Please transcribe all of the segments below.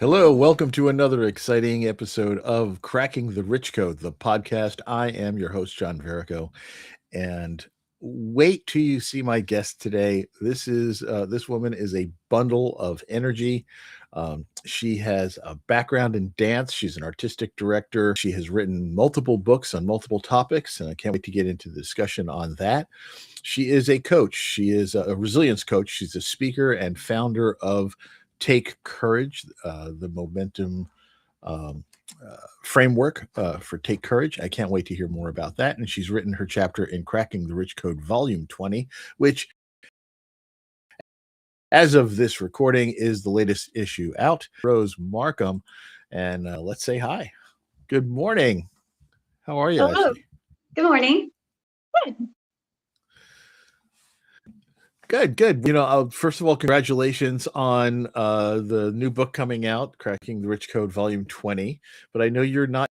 Hello, welcome to another exciting episode of Cracking the Rich Code, the podcast. I am your host, John Verico, and wait till you see my guest today. This woman is a bundle of energy. She has a background in dance. She's an artistic director. She has written multiple books on multiple topics, and I can't wait to get into the discussion on that. She is a coach. She is a resilience coach. She's a speaker and founder of Take Courage, the momentum um, framework for Take Courage. I can't wait to hear more about that. And she's written her chapter in Cracking the Rich Code, Volume 20, which, as of this recording, is the latest issue out. Rose Marcum. And let's say hi. Good morning. How are you, Hello. Ashley? Good morning. Good. Good. First of all, congratulations on the new book coming out, Cracking the Rich Code, Volume 20. But I know you're not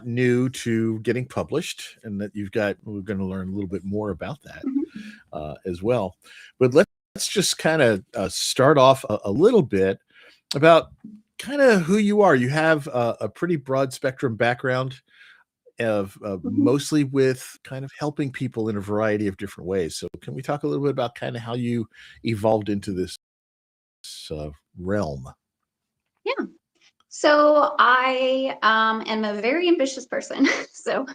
new to getting published, and that we're going to learn a little bit more about that as well. But let's just kind of start off a little bit about kind of who you are. You have a pretty broad spectrum background of mostly with kind of helping people in a variety of different ways. So can we talk a little bit about kind of how you evolved into this realm? Yeah. So I am a very ambitious person. So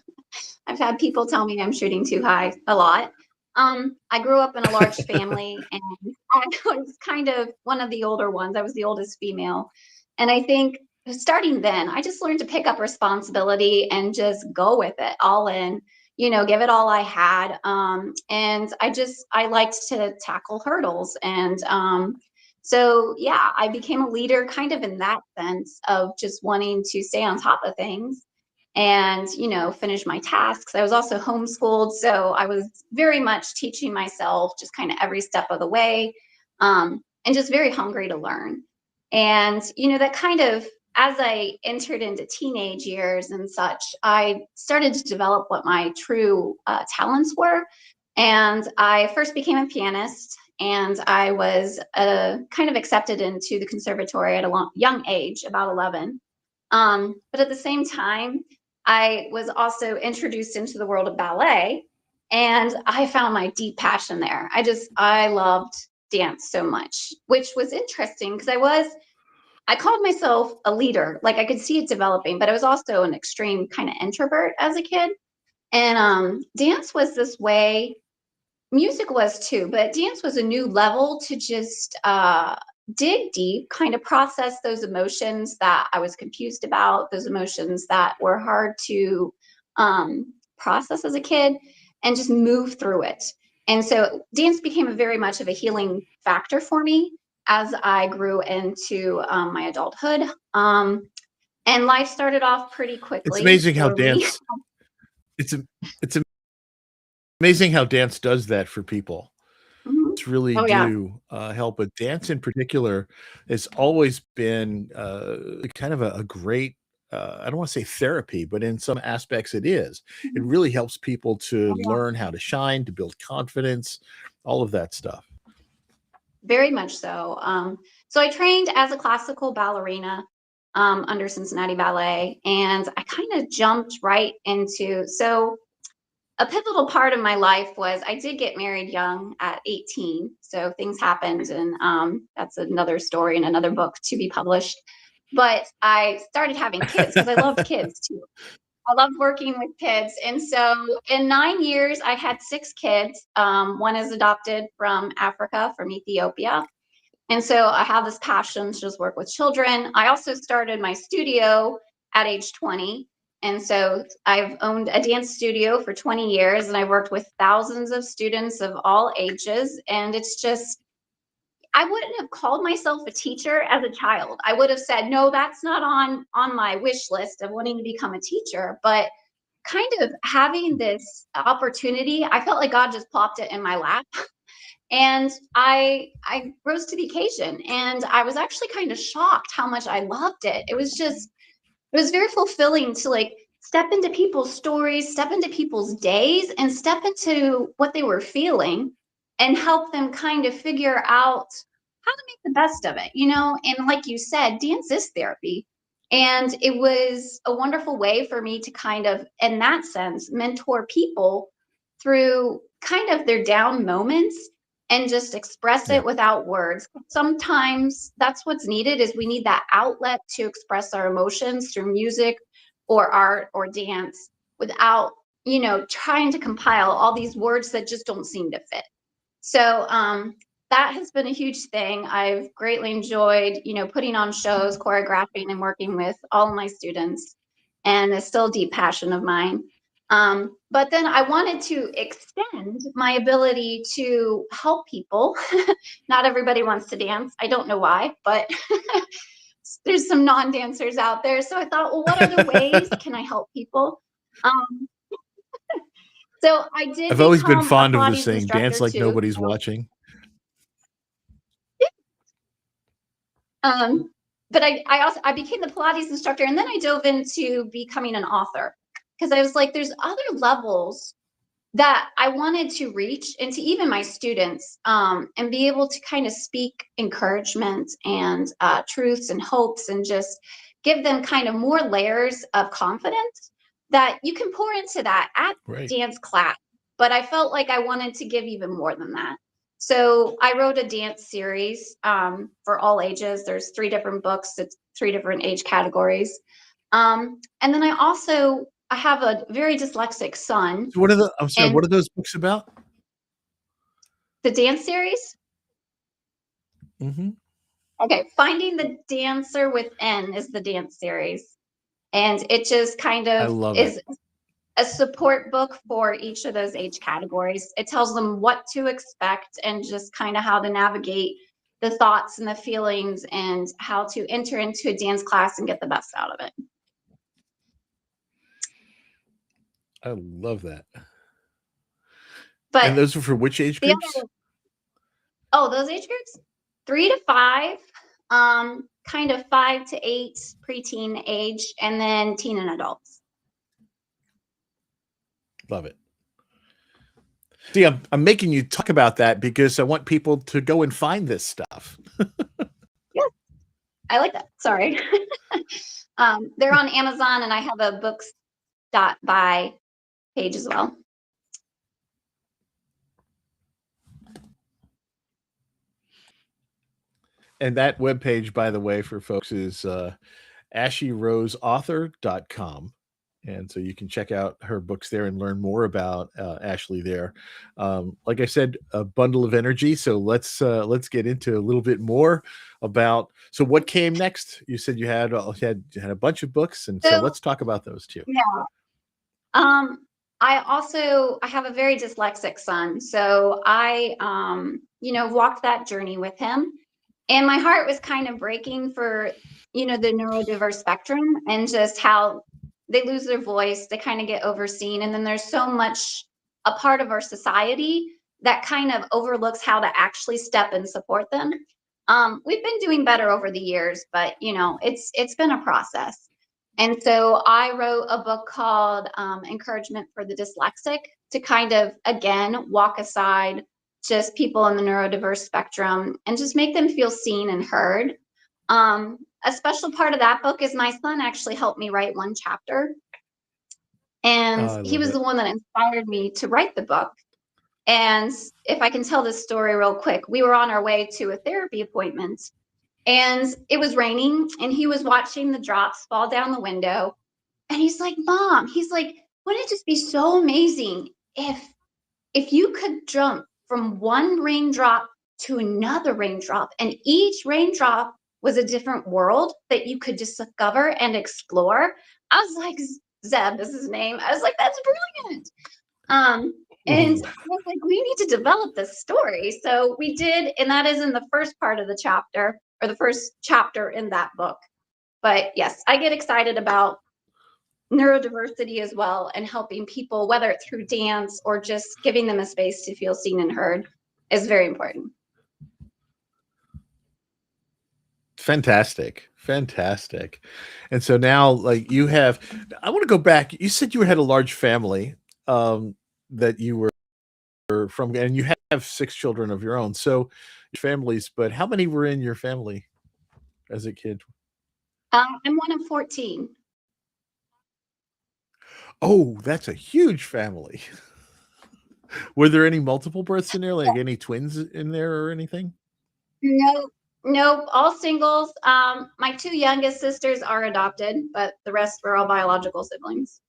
I've had people tell me I'm shooting too high a lot. I grew up in a large family, and I was kind of one of the older ones. I was the oldest female. And I think starting then, I just learned to pick up responsibility and just go with it all in, give it all I had. And I liked to tackle hurdles. And so, yeah, I became a leader kind of in that sense of just wanting to stay on top of things and, finish my tasks. I was also homeschooled, so I was very much teaching myself just kind of every step of the way, and just very hungry to learn. And, that kind of, as I entered into teenage years and such, I started to develop what my true talents were. And I first became a pianist, and I was kind of accepted into the conservatory at a young age, about 11. But at the same time, I was also introduced into the world of ballet, and I found my deep passion there. I loved dance so much, which was interesting because I called myself a leader. Like, I could see it developing, but I was also an extreme kind of introvert as a kid. And dance was this way, music was too, but dance was a new level to just dig deep, kind of process those emotions that I was confused about, those emotions that were hard to process as a kid, and just move through it. And so dance became very much of a healing factor for me as I grew into my adulthood. And life started off pretty It's quickly amazing how for me. it's amazing how dance does that for people. Mhm. It's really Oh yeah. do help. But dance in particular has always been kind of a great, I don't want to say therapy, but in some aspects it is. It Mhm. really helps people to Oh yeah. learn how to shine, to build confidence, all of that stuff. Very much so. So I trained as a classical ballerina under Cincinnati Ballet, and I kind of jumped right into. So a pivotal part of my life was I did get married young at 18. So things happened, and that's another story in another book to be published. But I started having kids because I loved kids too. I loved working with kids. And so in 9 years, I had 6 kids. One is adopted from Africa, from Ethiopia. And so I have this passion to just work with children. I also started my studio at age 20. And so I've owned a dance studio for 20 years, and I've worked with thousands of students of all ages. And it's just, I wouldn't have called myself a teacher as a child. I would have said, no, that's not on my wish list of wanting to become a teacher. But kind of having this opportunity, I felt like God just plopped it in my lap. And I rose to the occasion, and I was actually kind of shocked how much I loved it. It was very fulfilling to like step into people's stories, step into people's days, and step into what they were feeling and help them kind of figure out how to make the best of it, and like you said, dance is therapy. And it was a wonderful way for me to kind of, in that sense, mentor people through kind of their down moments and just express Yeah. it without words. Sometimes that's what's needed, is we need that outlet to express our emotions through music or art or dance without, trying to compile all these words that just don't seem to fit. So that has been a huge thing. I've greatly enjoyed, putting on shows, choreographing, and working with all of my students, and it's still a deep passion of mine. But then I wanted to extend my ability to help people. Not everybody wants to dance. I don't know why, but there's some non-dancers out there. So I thought, well, what other ways can I help people? Um, so I did I've always been become a fond of the Pilates saying, "Dance instructor like too. nobody's watching." Um, but I became the Pilates instructor, and then I dove into becoming an author, because I was like, there's other levels that I wanted to reach into, even my students, and be able to kind of speak encouragement and truths and hopes, and just give them kind of more layers of confidence that you can pour into that at Right. dance class. But I felt like I wanted to give even more than that. So I wrote a dance series for all ages. There's 3 different books. It's 3 different age categories. And then I have a very dyslexic son, So I'm sorry, and what are those books about? the dance series. Mhm. Okay, Finding the Dancer Within is the dance series. And it just kind I of love it. is a support book for each of those age categories. It tells them what to expect and just kind of how to navigate the thoughts and the feelings, and how to enter into a dance class and get the best out of it. I love that. And But those are for which age the groups? other, those age groups, 3 to 5, kind of 5 to 8, preteen age, and then teen and adults. Love it. See, I'm making you talk about that because I want people to go and find this stuff. Yeah, I like that. Sorry. They're on Amazon, and I have a books.by page as well. And that webpage, by the way, for folks is ashieroseauthor.com. And so you can check out her books there and learn more about Ashley there. Like I said, a bundle of energy. So let's get into a little bit more about. So what came next? You said you had a bunch of books, and so So let's talk about those too. yeah, I have a very dyslexic son, so I walked that journey with him, and my heart was kind of breaking for the neurodiverse spectrum, and just how they lose their voice, they kind of get overseen, and then there's so much a part of our society that kind of overlooks how to actually step and support them. We've been doing better over the years, but it's been a process. And so I wrote a book called Encouragement for the Dyslexic, to kind of, again, walk aside just people in the neurodiverse spectrum and just make them feel seen and heard. A special part of that book is my son actually helped me write one chapter. And Oh, I he love was it. the one that inspired me to write the book. And if I can tell this story real quick, we were on our way to a therapy appointment, and it was raining, and he was watching the drops fall down the window. And he's like, Mom, he's like, wouldn't it just be so amazing if you could jump from one raindrop to another raindrop, and each raindrop was a different world that you could discover and explore? I was like, Zeb is his name. I was like, that's brilliant. And Ooh. I was like, we need to develop this story. So we did, and that is in the first part of the chapter, or the first chapter in that book. But yes, I get excited about neurodiversity as well, and helping people, whether it's through dance or just giving them a space to feel seen and heard, is very important. Fantastic. Fantastic. And so now, like, I want to go back. You said you had a large family, that you were from, and you have 6 children of your own. So families, but how many were in your family as a kid? I'm one of 14. Oh, that's a huge family. Were there any multiple births in there, like any twins in there or anything? No, nope, all singles. My two youngest sisters are adopted, but the rest were all biological siblings.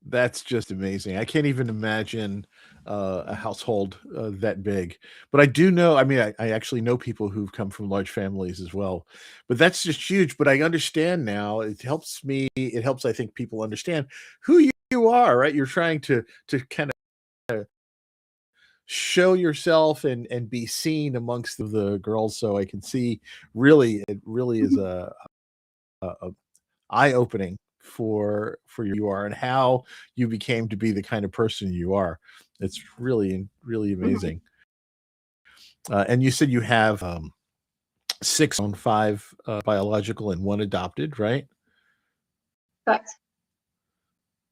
That's just amazing. I can't even imagine a household that big. But I do know, I mean, I actually know people who've come from large families as well. But that's just huge. But I understand now. It helps me. It helps, I think, people understand who you are, right? You're trying to kind of show yourself and be seen amongst the girls. So I can see really, it really is a eye opening for you are and how you became to be the kind of person you are. It's really Mhm. amazing. And you said you have 5 biological and 1 adopted, right? But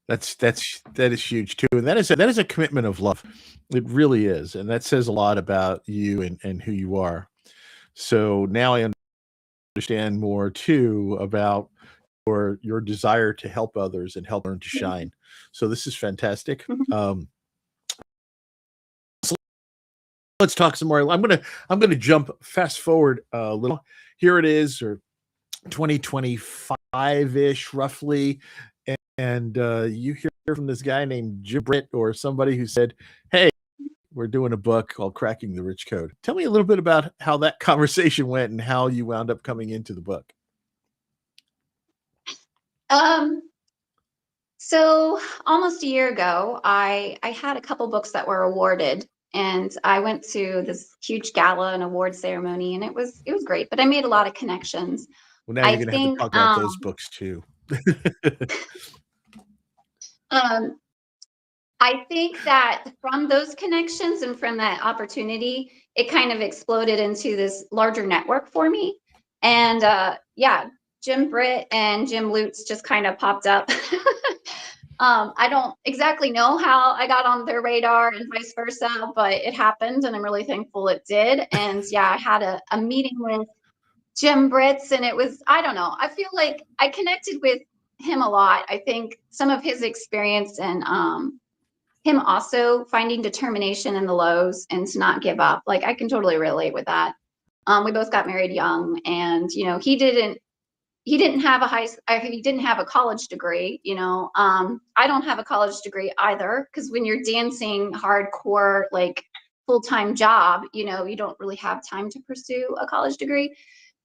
That is huge too, and that is a commitment of love. It really is, and that says a lot about you and who you are. So now I understand more too about your desire to help others and help learn to shine. So this is fantastic. Mhm. So let's talk some more. I'm gonna jump fast forward a little. Here it is, or 2025 ish, roughly, and you hear from this guy named Jim Britt or somebody who said, "Hey, we're doing a book called Cracking the Rich Code." Tell me a little bit about how that conversation went and how you wound up coming into the book. um, so almost a year ago, I had a couple books that were awarded, and I went to this huge gala and award ceremony, and it was great. But I made a lot of connections. Well, now I you're gonna have to think talk about those books too. um, I think that from those connections and from that opportunity, it kind of exploded into this larger network for me. And yeah, Jim Britt and Jim Lutz just kind of popped up. I don't exactly know how I got on their radar and vice versa, but it happened and I'm really thankful it did. And yeah, I had a meeting with Jim Britz and it was, I don't know, I feel like I connected with him a lot. I think some of his experience and him also finding determination in the lows and to not give up. Like I can totally relate with that. We both got married young, and he didn't have he didn't have a college degree. I don't have a college degree either because when you're dancing hardcore like full time job, you don't really have time to pursue a college degree.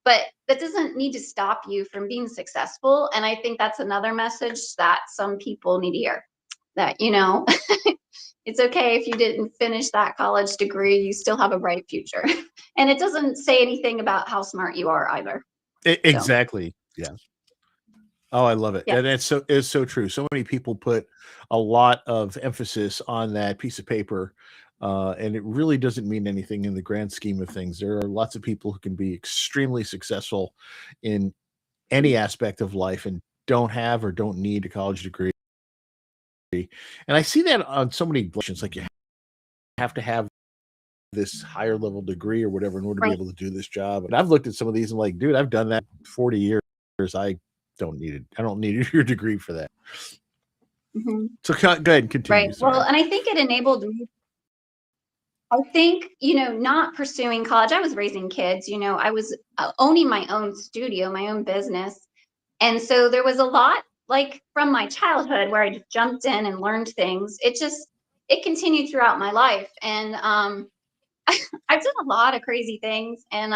But that doesn't need to stop you from being successful. And I think that's another message that some people need to hear that, it's okay if you didn't finish that college degree, you still have a bright future. And it doesn't say anything about how smart you are either. So, Exactly. Yeah. Oh, I love it. yeah. And it's so true. So many people put a lot of emphasis on that piece of paper, and it really doesn't mean anything in the grand scheme of things. There are lots of people who can be extremely successful in any aspect of life and don't have or don't need a college degree. And I see that on so many questions, like you have to have this higher level degree or whatever in order to be Right. able to do this job. And I've looked at some of these and like, dude, I've done that 40 years. I don't need it. I don't need your degree for that. Mhm. So go ahead and continue. Right. Well, Sorry. and I think it enabled me. I think, not pursuing college. I was raising kids, I was owning my own studio, my own business. And so there was a lot like from my childhood where I just jumped in and learned things. It continued throughout my life. And I've done a lot of crazy things, and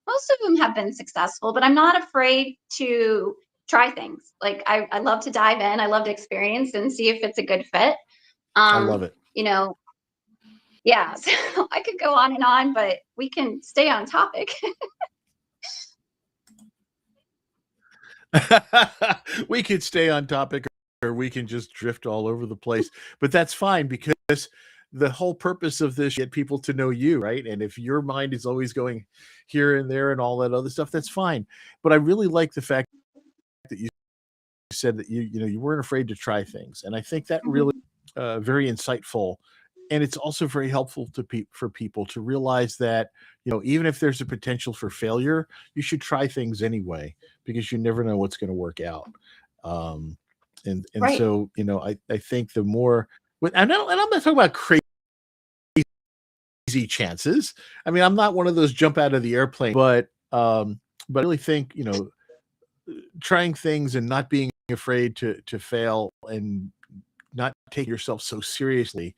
most of them have been successful, but I'm not afraid to try things. Like I love to dive in, I love to experience and see if it's a good fit. I love Um, it. you know, yeah, so I could go on and on, but we can stay on topic. We could stay on topic or we can just drift all over the place. But that's fine because the whole purpose of this get people to know you, right? And if your mind is always going here and there and all that other stuff, that's fine. But I really like the fact that you said that you weren't afraid to try things. And I think that really Mhm. very insightful, and it's also very helpful for people to realize that, even if there's a potential for failure, you should try things anyway, because you never know what's going to work out. Um, and Right. so, I think the more, and I'm not talking about crazy chances. I mean, I'm not one of those jump out of the airplane, but I really think, trying things and not being afraid to fail, and not take yourself so seriously,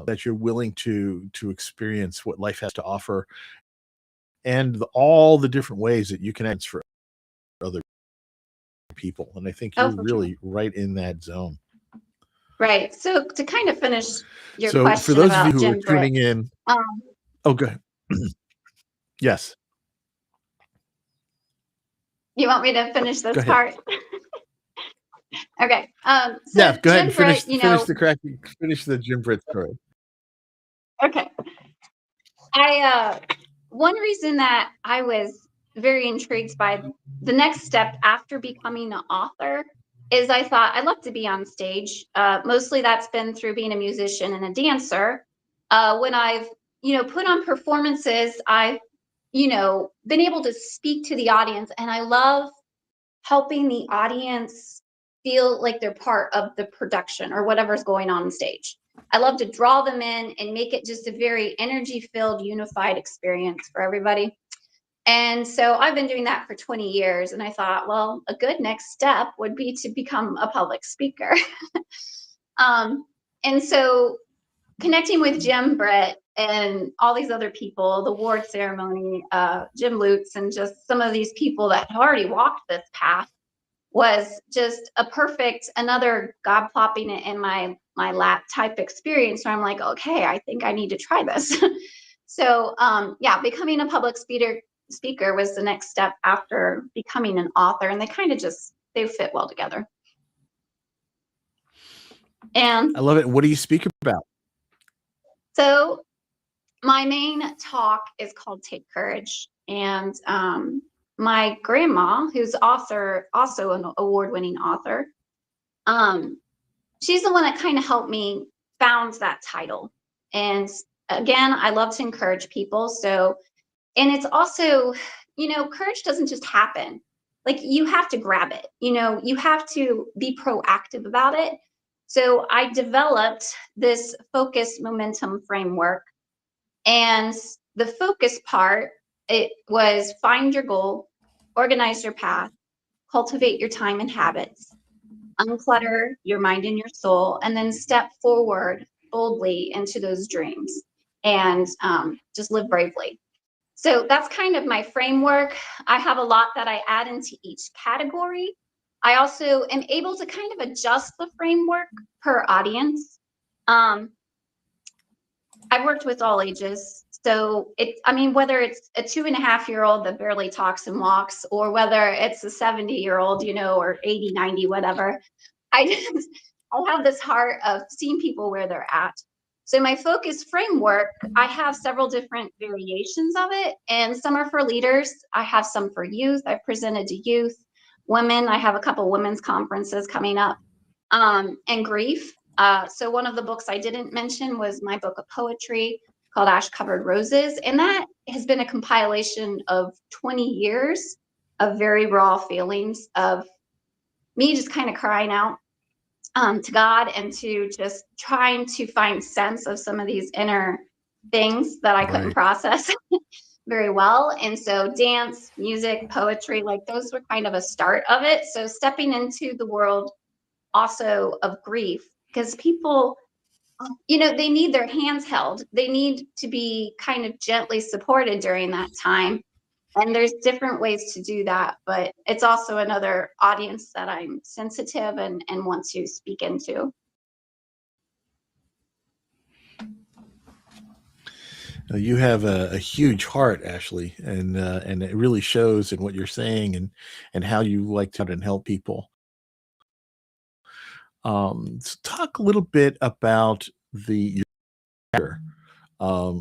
that you're willing to experience what life has to offer, and all the different ways that you can act for other people. And I think Oh, you're for sure. really right in that zone. Right. So to kind of finish your So for question those of you about who are Jim Britt, tuning in, um, oh, go ahead. Yes, you want me to finish go this ahead. part? Okay. Yeah, So go ahead and Jim Britt, finish the Jim Britt story. okay. One reason that I was very intrigued by the next step after becoming an author is I thought I'd love to be on stage. Mostly that's been through being a musician and a dancer. When I've, put on performances, I've, been able to speak to the audience, and I love helping the audience feel like they're part of the production or whatever's going on stage. I love to draw them in and make it just a very energy filled, unified experience for everybody. And so I've been doing that for 20 years. And I thought, well, a good next step would be to become a public speaker. um, and so connecting with Jim Britt and all these other people, the award ceremony, Jim Lutz, and just some of these people that have already walked this path was just a perfect another God plopping it in my lap type experience where I'm like, okay, I think I need to try this. So yeah, becoming a public speaker was the next step after becoming an author, and they kind of just they fit well together. And I love it. What do you speak about? so my main talk is called Take Courage, and my grandma, who's also an award-winning author, um, she's the one that kind of helped me found that title. And again, I love to encourage people. So, and it's also, courage doesn't just happen. Like you have to grab it, you have to be proactive about it. So I developed this focus momentum framework, and the focus part, it was find your goal, organize your path, cultivate your time and habits, unclutter your mind and your soul, and then step forward boldly into those dreams, and just live bravely. So that's kind of my framework. I have a lot that I add into each category. I also am able to kind of adjust the framework per audience. Um, I've worked with all ages. So I mean, whether it's a 2.5-year-old that barely talks and walks, or whether it's a 70-year-old, or 80, 90, whatever, I just I have this heart of seeing people where they're at. So my focus framework, I have several different variations of it, and some are for leaders. I have some for youth. I've presented to youth, women. I have a couple women's conferences coming up, and grief. So one of the books I didn't mention was my book of poetry called Ash Covered Roses, and that has been a compilation of 20 years of very raw feelings of me just kind of crying out to God, and to just trying to find sense of some of these inner things that I couldn't Right. process very well. And so dance, music, poetry, like those were kind of a start of it. So stepping into the world also of grief, because people, they need their hands held. They need to be kind of gently supported during that time. And there's different ways to do that, but it's also another audience that I'm sensitive and want to speak into. You have a huge heart, Ashley, and it really shows in what you're saying, and how you like to and help people. So talk a little bit about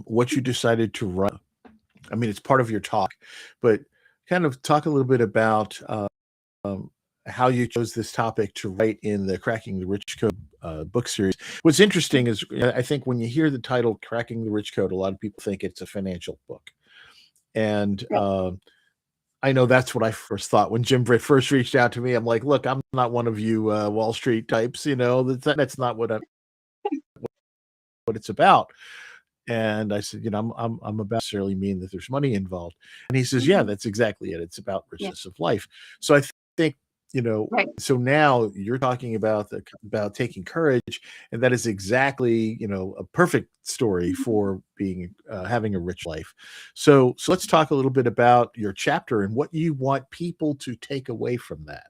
what you decided to run. I mean, it's part of your talk, but kind of talk a little bit about how you chose this topic to write in the Cracking the Rich Code book series. What's interesting is I think when you hear the title Cracking the Rich Code, a lot of people think it's a financial book. And Right. I know that's what I first thought when Jim first reached out to me. I'm like, look, I'm not one of you Wall Street types, that's not what it's about. And I said, I'm about necessarily mean that there's money involved. And he says, yeah, Mhm. that's exactly it. It's about Yeah. richness of life. So I think, Right. so now you're talking about taking courage, and that is exactly, a perfect story Mhm. for being having a rich life. So let's talk a little bit about your chapter and what you want people to take away from that.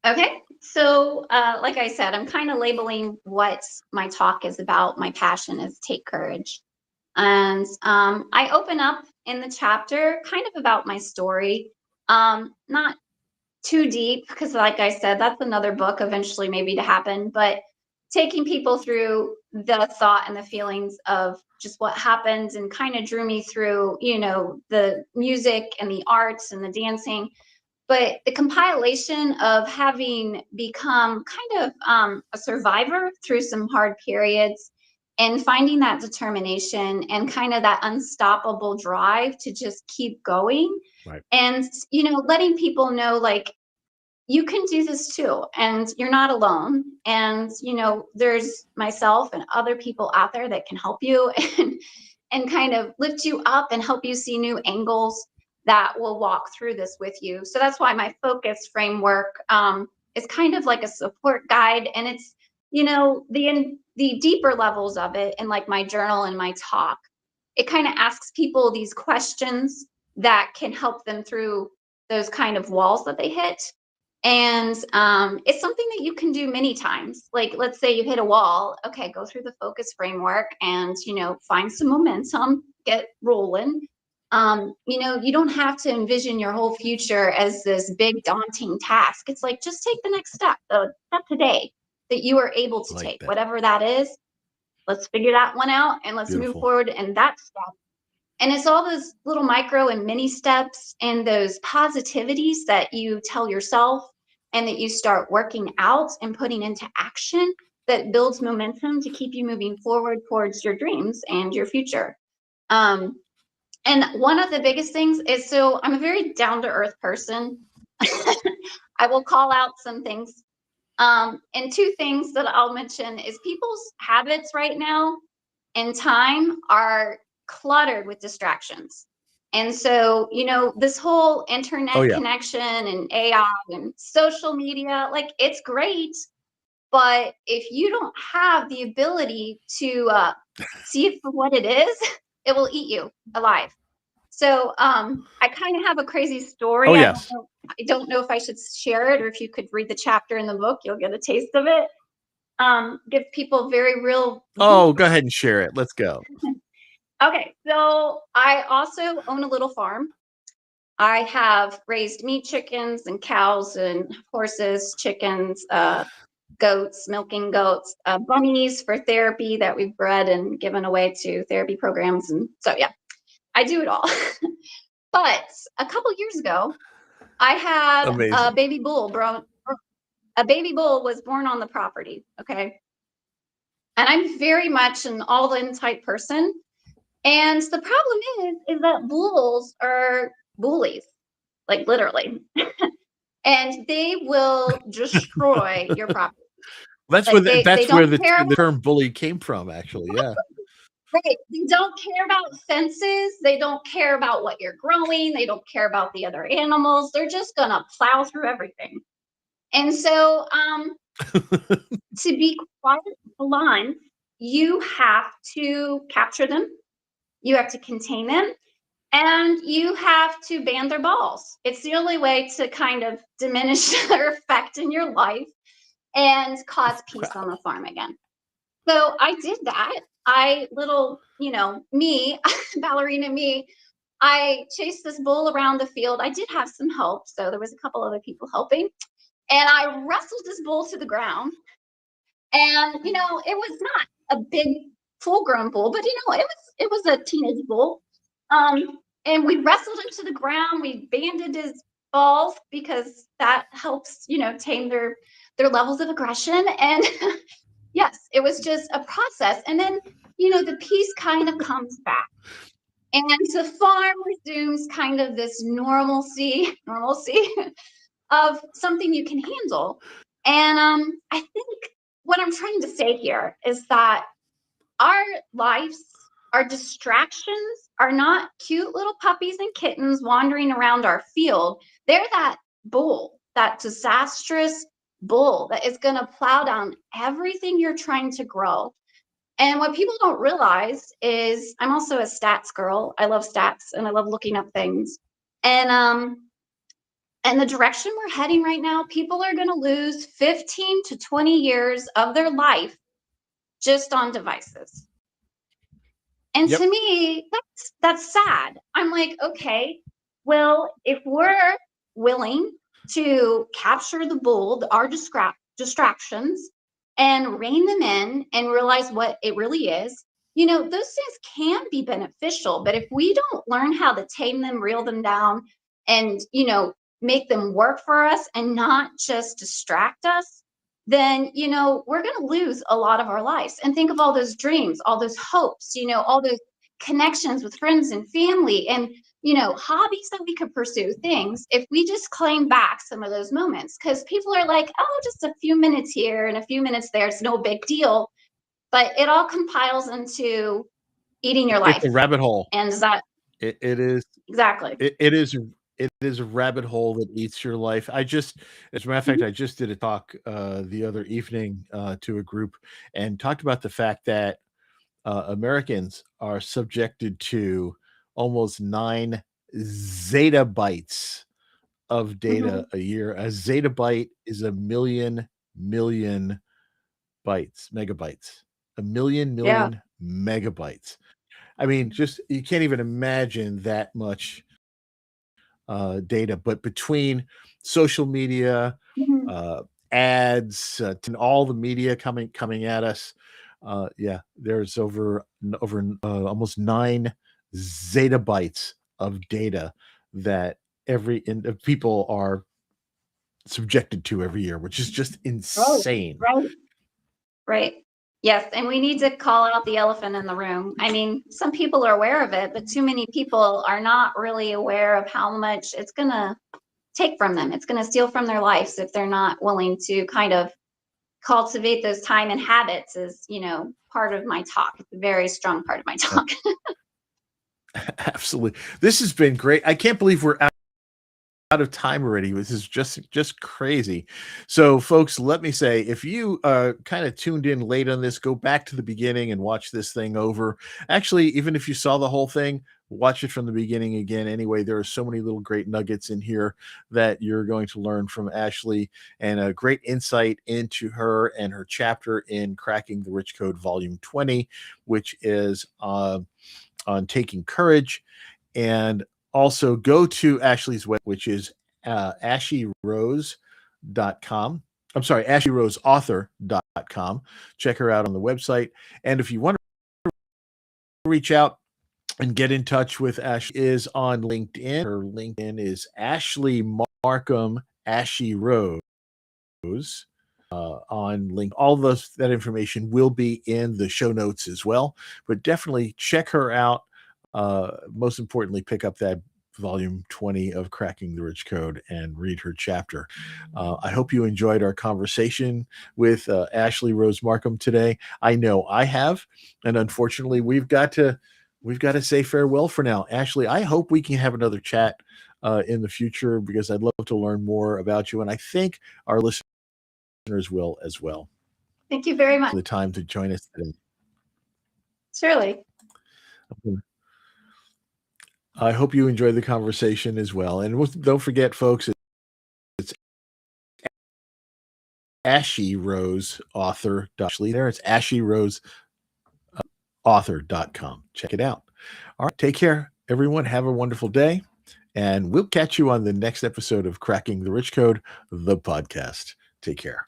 Okay. So, like I said, I'm kind of labeling what my talk is about. My passion is take courage. And I open up in the chapter kind of about my story. Not too deep, because, like I said, that's another book eventually, maybe to happen, but taking people through the thought and the feelings of just what happened and kind of drew me through, the music and the arts and the dancing, but the compilation of having become kind of a survivor through some hard periods and finding that determination and kind of that unstoppable drive to just keep going, Right. and letting people know, like, you can do this too, and you're not alone, and there's myself and other people out there that can help you and kind of lift you up and help you see new angles that will walk through this with you. So that's why my focus framework is kind of like a support guide, and it's the deeper levels of it, and like my journal and my talk, it kind of asks people these questions that can help them through those kind of walls that they hit. And it's something that you can do many times. Like, let's say you hit a wall. Okay, go through the focus framework and, find some momentum, get rolling. You don't have to envision your whole future as this big, daunting task. It's like, just take the next step, the step today that you are able I to like take, that. whatever that is. Let's figure that one out and let's move Beautiful. forward in that step. And it's all those little micro and mini steps and those positivities that you tell yourself and that you start working out and putting into action that builds momentum to keep you moving forward towards your dreams and your future. Um, and one of the biggest things is, so I'm a very down to earth person. I will call out some things. And two things that I'll mention is people's habits right now and time are cluttered with distractions. And so, this whole Oh internet yeah. connection and AI and social media, like, it's great. But if you don't have the ability to see it for what it is, it will eat you alive. So I kind of have a crazy Oh story. I don't yes. know. I don't know if I should share it, or if you could read the chapter in the book, you'll get a taste of it. Give people very real. Oh, go ahead and share it. Let's go. Okay, so I also own a little farm. I have raised meat chickens and cows and horses, chickens, goats, milking goats, bunnies for therapy that we've bred and given away to therapy programs. And so, yeah, I do it all. But a couple years ago, I had a Amazing. baby bull. A baby bull was born on the property. Okay. And I'm very much an all in type person. And the problem is that bulls are bullies, like, literally, and they will destroy your property. That's where Like, they that's where don't care the about, term bully came from, actually. Yeah. right, they don't care about fences. They don't care about what you're growing. They don't care about the other animals. They're just gonna plow through everything. And so, to be quite blunt, you have to capture them. You have to contain them. And you have to ban their balls. It's the only way to kind of diminish their effect in your life and cause peace on Wow. the farm again. So I did that. I little, me, ballerina me, I chased this bull around the field. I did have some help, so there was a couple other people helping. And I wrestled this bull to the ground. And it was not a big full grown bull, but it was a teenage bull. And we wrestled him to the ground. We banded his balls because that helps, tame their levels of aggression. And yes, it was just a process. And then, the peace kind of comes back. And the farm resumes kind of this normalcy of something you can handle. And I think what I'm trying to say here is that our lives, our distractions are not cute little puppies and kittens wandering around our field. They're that bull, that disastrous bull that is going to plow down everything you're trying to grow. And what people don't realize is I'm also a stats girl. I love stats and I love looking up things. And the direction we're heading right now, people are going to lose 15 to 20 years of their life just on devices. And Yep. to me, that's sad. I'm like, okay, well, if we're willing to capture the bull, our distractions, and rein them in and realize what it really is, those things can be beneficial. But if we don't learn how to tame them, reel them down, and make them work for us and not just distract us, then we're going to lose a lot of our lives. And think of all those dreams, all those hopes, all those connections with friends and family, and hobbies that we could pursue, things, if we just claim back some of those moments. Because people are like, oh, just a few minutes here and a few minutes there, it's no big deal. But it all compiles into eating your It's a life. rabbit hole. And is that It is. exactly? It is a rabbit hole that eats your life. As a matter of fact, Mhm. I just did a talk the other evening to a group and talked about the fact that Americans are subjected to almost 9 zettabytes of data Mhm. a year. A zettabyte is a million megabytes, a million Yeah. million megabytes. I mean, just you can't even imagine that much data. But between social media, Mhm. uh, ads, and all the media coming at us, yeah, there's over almost 9 zettabytes of data that people are subjected to every year, which is just Right. insane. Right. Right. Yes, and we need to call out the elephant in the room. I mean, some people are aware of it, but too many people are not really aware of how much it's going to take from them. It's going to steal from their lives if they're not willing to kind of cultivate those time and habits is, part of my talk. It's a very strong part of my talk. Absolutely. This has been great. I can't believe we're out of time already. This is just crazy. So, folks, let me say, if you kind of tuned in late on this, go back to the beginning and watch this thing over. Actually, even if you saw the whole thing, watch it from the beginning again. Anyway, there are so many little great nuggets in here that you're going to learn from Ashley, and a great insight into her and her chapter in Cracking the Rich Code Volume 20, which is on taking courage. And also go to Ashley's web, which is ashyrose.com. I'm sorry, ashyrose.author.com. Check her out on the website. And if you want to reach out and get in touch with Ashley, is on LinkedIn. Her LinkedIn is Ashley Marcum Ashy Rose. On link, all that information will be in the show notes as well. But definitely check her out. Most importantly, pick up that volume 20 of Cracking the Rich Code and read her chapter. I hope you enjoyed our conversation with Ashley Rose Marcum today. I know I have, and unfortunately, we've got to say farewell for now. Ashley, I hope we can have another chat in the future, because I'd love to learn more about you, and I think our listeners will as well. Thank you very much. For the time to join us today. Surely. I hope you enjoyed the conversation as well. And don't forget, folks, it's Ashy Rose Author. There, it's Ashy Rose Author.com. Check it out. All right, take care, everyone. Have a wonderful day, and we'll catch you on the next episode of Cracking the Rich Code, the podcast. Take care.